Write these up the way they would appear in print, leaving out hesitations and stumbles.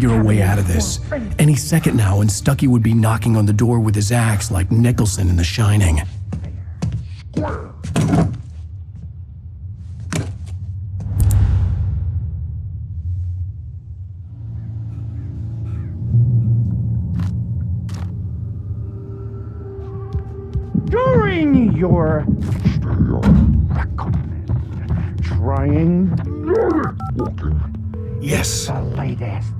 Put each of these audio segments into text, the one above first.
figure a way out of this. Any second now, and Stucky would be knocking on the door with his axe like Nicholson in The Shining. During your recommend trying Yes. the latest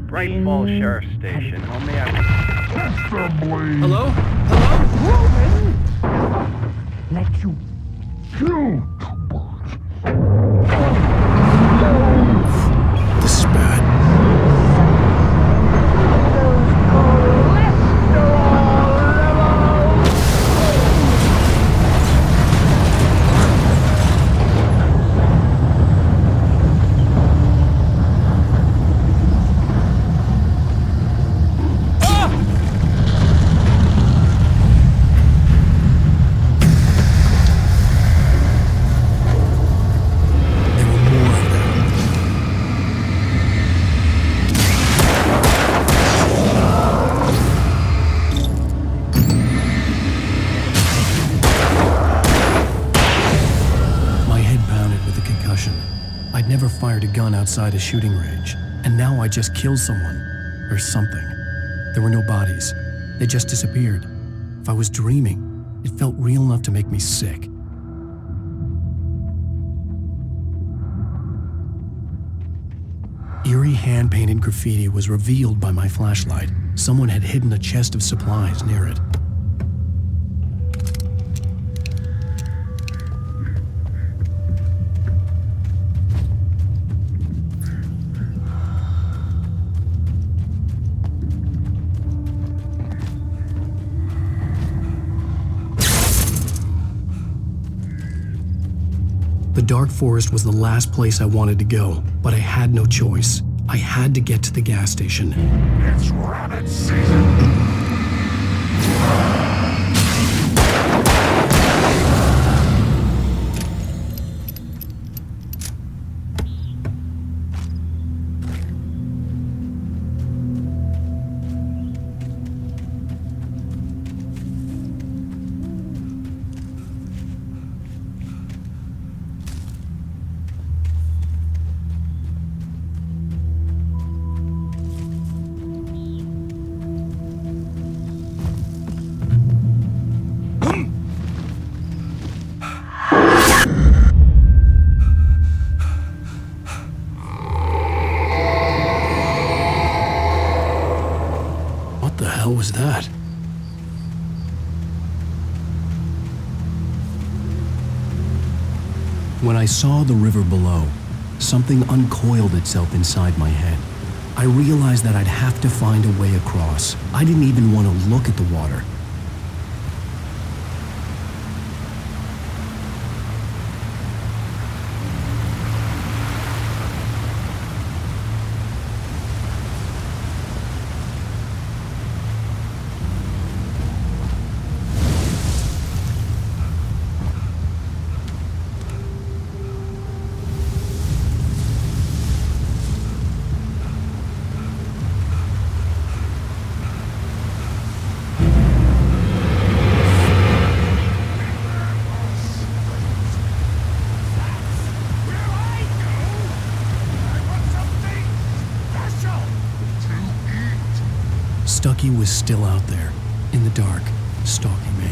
Bright Falls Sheriff Station. How may I... Hello? Hello? Roman let you kill This is bad. I'd never fired a gun outside a shooting range, and now I just killed someone, or something. There were no bodies. They just disappeared. If I was dreaming, it felt real enough to make me sick. Eerie hand-painted graffiti was revealed by my flashlight. Someone had hidden a chest of supplies near it. The dark forest was the last place I wanted to go, but I had no choice. I had to get to the gas station. It's rabbit season. What the hell was that? When I saw the river below, something uncoiled itself inside my head. I realized that I'd have to find a way across. I didn't even want to look at the water. Stucky was still out there, in the dark, stalking me.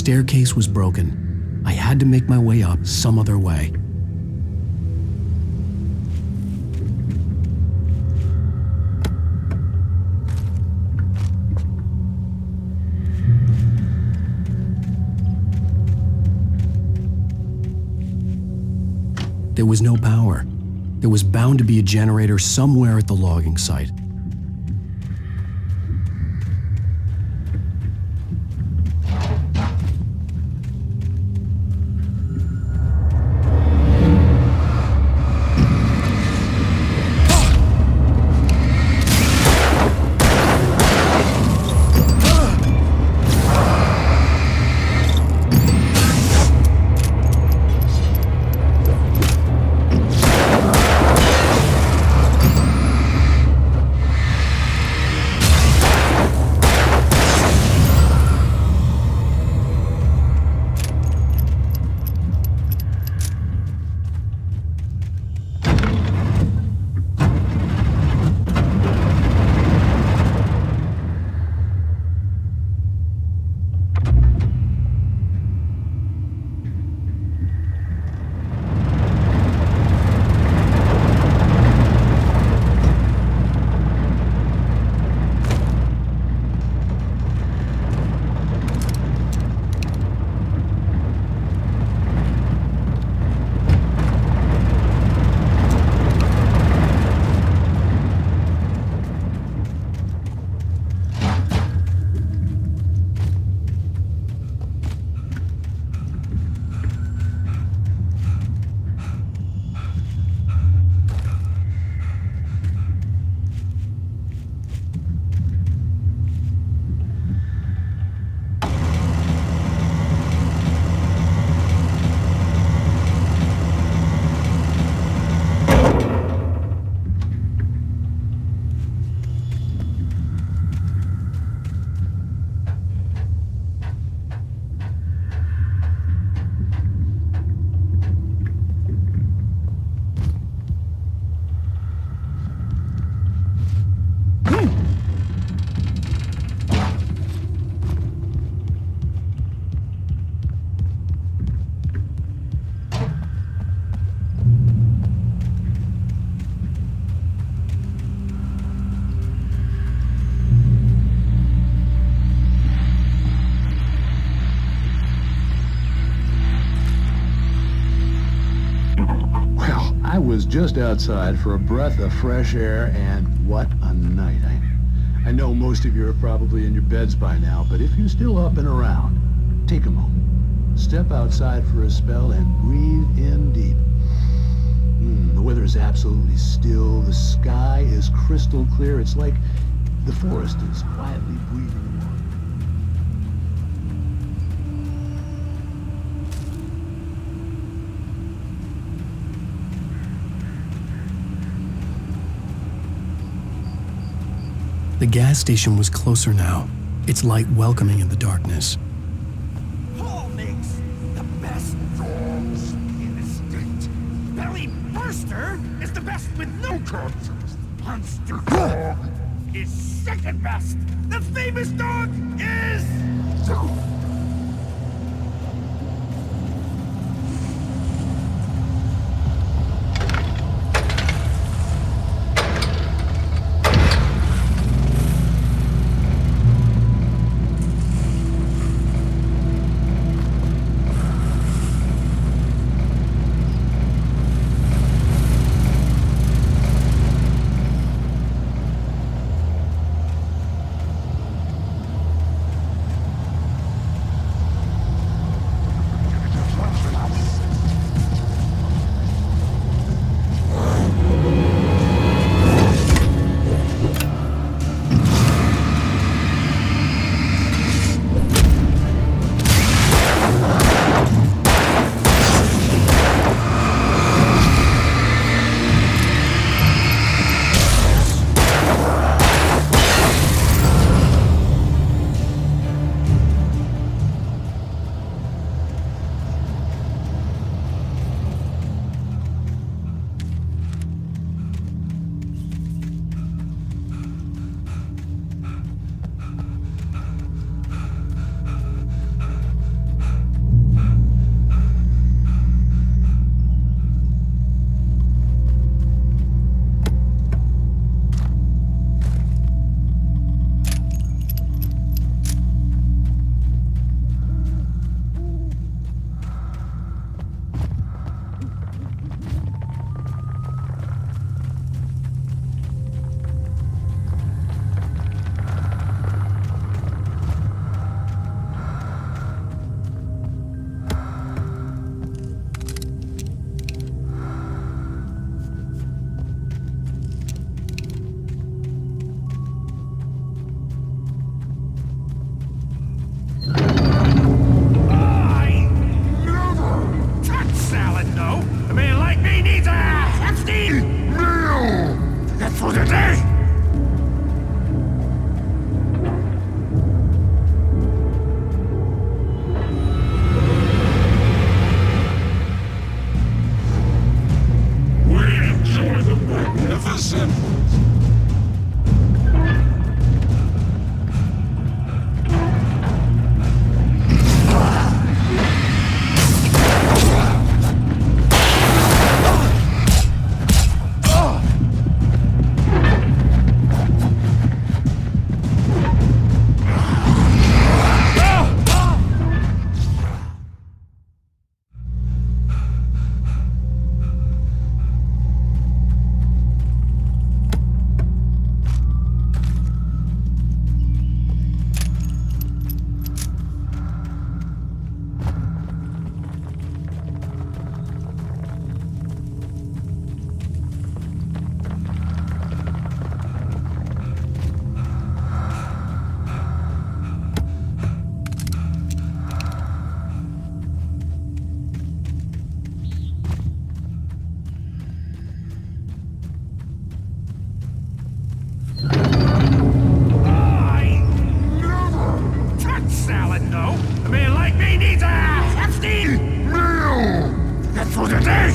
staircase was broken. I had to make my way up some other way. There was no power. There was bound to be a generator somewhere at the logging site. I was just outside for a breath of fresh air, and what a night. I know most of you are probably in your beds by now, but if you're still up and around, take a moment. Step outside for a spell and breathe in deep. The weather is absolutely still. The sky is crystal clear. It's like the forest is quietly breathing water. The gas station was closer now, its light welcoming in the darkness. Paul makes the best dogs in the state. Belly Burster is the best with no contest. Monster Dog is second best. The famous dog is... for the day! We enjoy the magnificent! Salad, no. A man like me needs a hefty meal. That's for the day.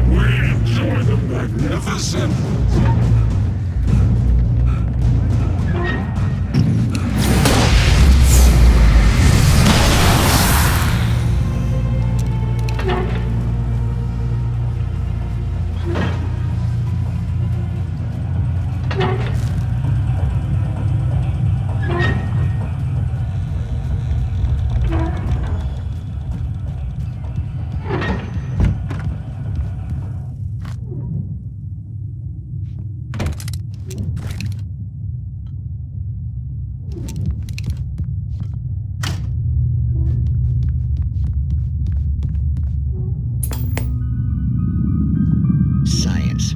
We enjoy the magnificent. Science.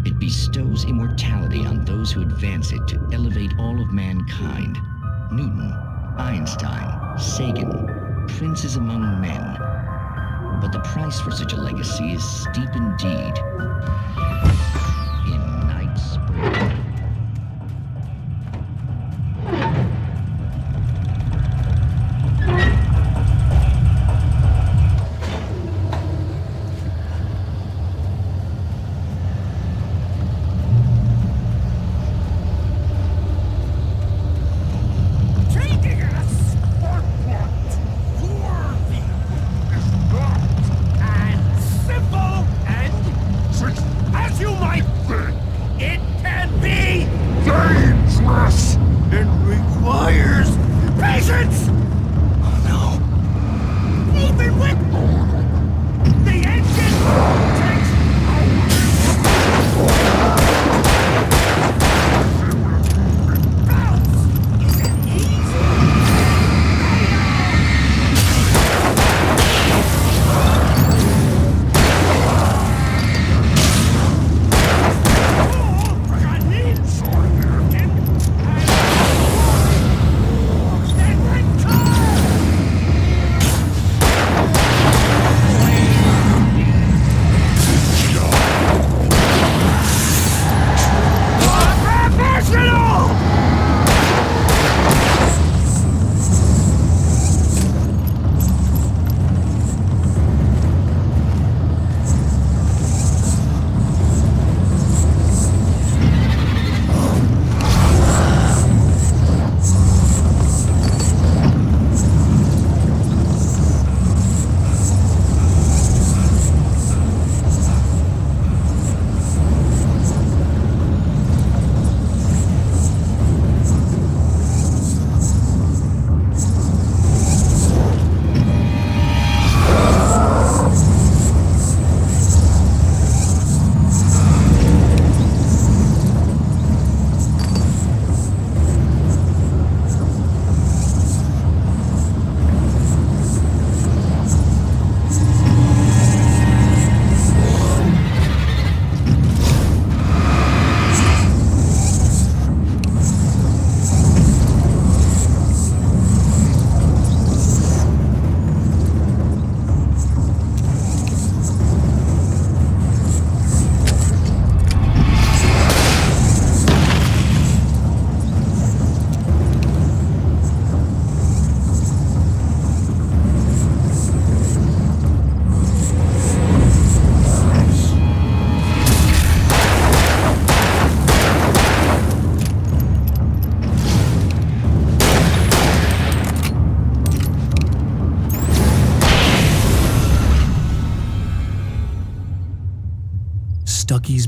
It bestows immortality on those who advance it to elevate all of mankind. Newton, Einstein, Sagan, princes among men. But the price for such a legacy is steep indeed. In Night Spring. As you might think, it can be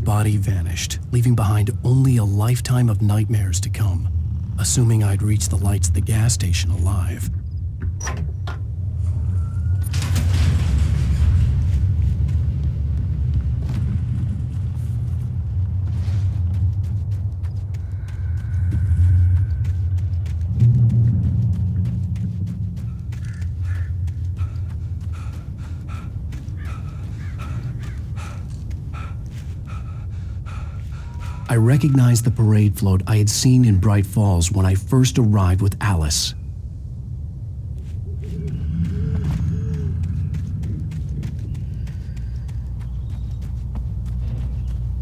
body vanished, leaving behind only a lifetime of nightmares to come, assuming I'd reached the lights of the gas station alive. I recognized the parade float I had seen in Bright Falls when I first arrived with Alice.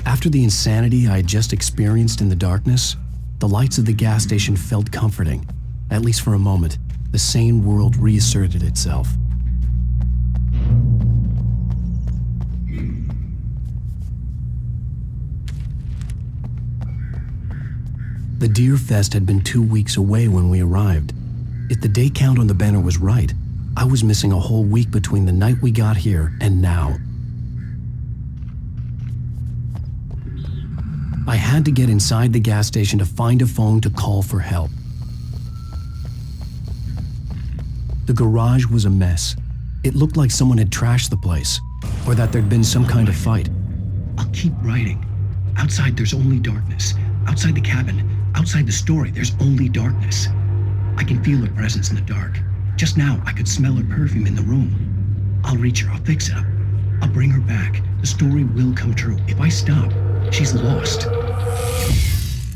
After the insanity I had just experienced in the darkness, the lights of the gas station felt comforting. At least for a moment, the sane world reasserted itself. The Deer Fest had been 2 weeks away when we arrived. If the day count on the banner was right, I was missing a whole week between the night we got here and now. I had to get inside the gas station to find a phone to call for help. The garage was a mess. It looked like someone had trashed the place, or that there'd been some kind of fight. I'll keep writing. Outside there's only darkness. Outside the cabin, outside the story, there's only darkness. I can feel her presence in the dark. Just now, I could smell her perfume in the room. I'll reach her, I'll fix it up. I'll bring her back. The story will come true. If I stop, she's lost.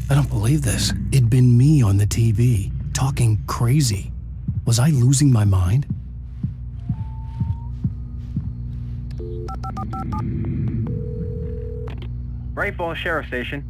I don't believe this. It'd been me on the TV, talking crazy. Was I losing my mind? Bright Falls Sheriff Station.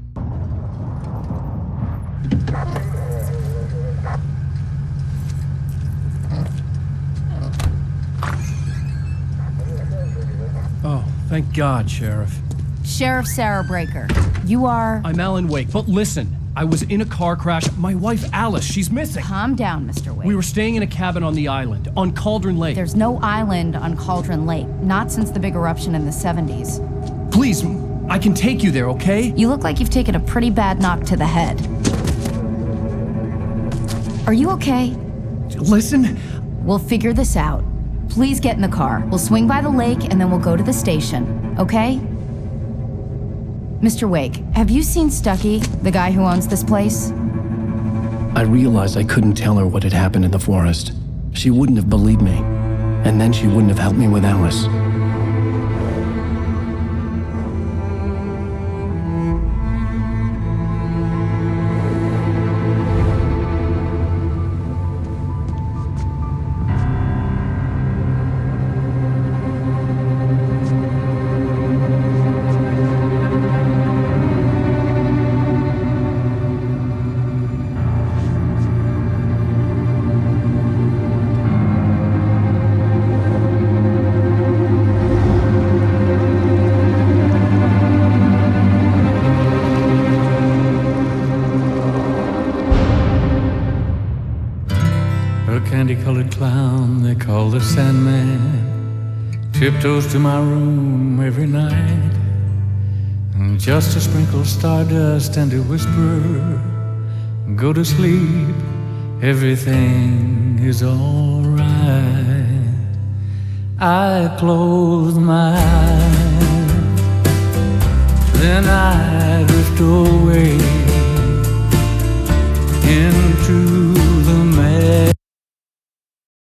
Oh, thank God, Sheriff. Sheriff Sarah Breaker, you are... I'm Alan Wake, but listen, I was in a car crash. My wife, Alice, she's missing. Calm down, Mr. Wake. We were staying in a cabin on the island, on Cauldron Lake. There's no island on Cauldron Lake, not since the big eruption in the 70s. Please, I can take you there, okay? You look like you've taken a pretty bad knock to the head. Are you okay? Listen. We'll figure this out. Please get in the car. We'll swing by the lake and then we'll go to the station, okay? Mr. Wake, have you seen Stucky, the guy who owns this place? I realized I couldn't tell her what had happened in the forest. She wouldn't have believed me, and then she wouldn't have helped me with Alice. Candy-colored clown they call the Sandman tiptoes to my room every night, and just to sprinkle stardust and to whisper, go to sleep, everything is all right. I close my eyes, then I drift away into the mad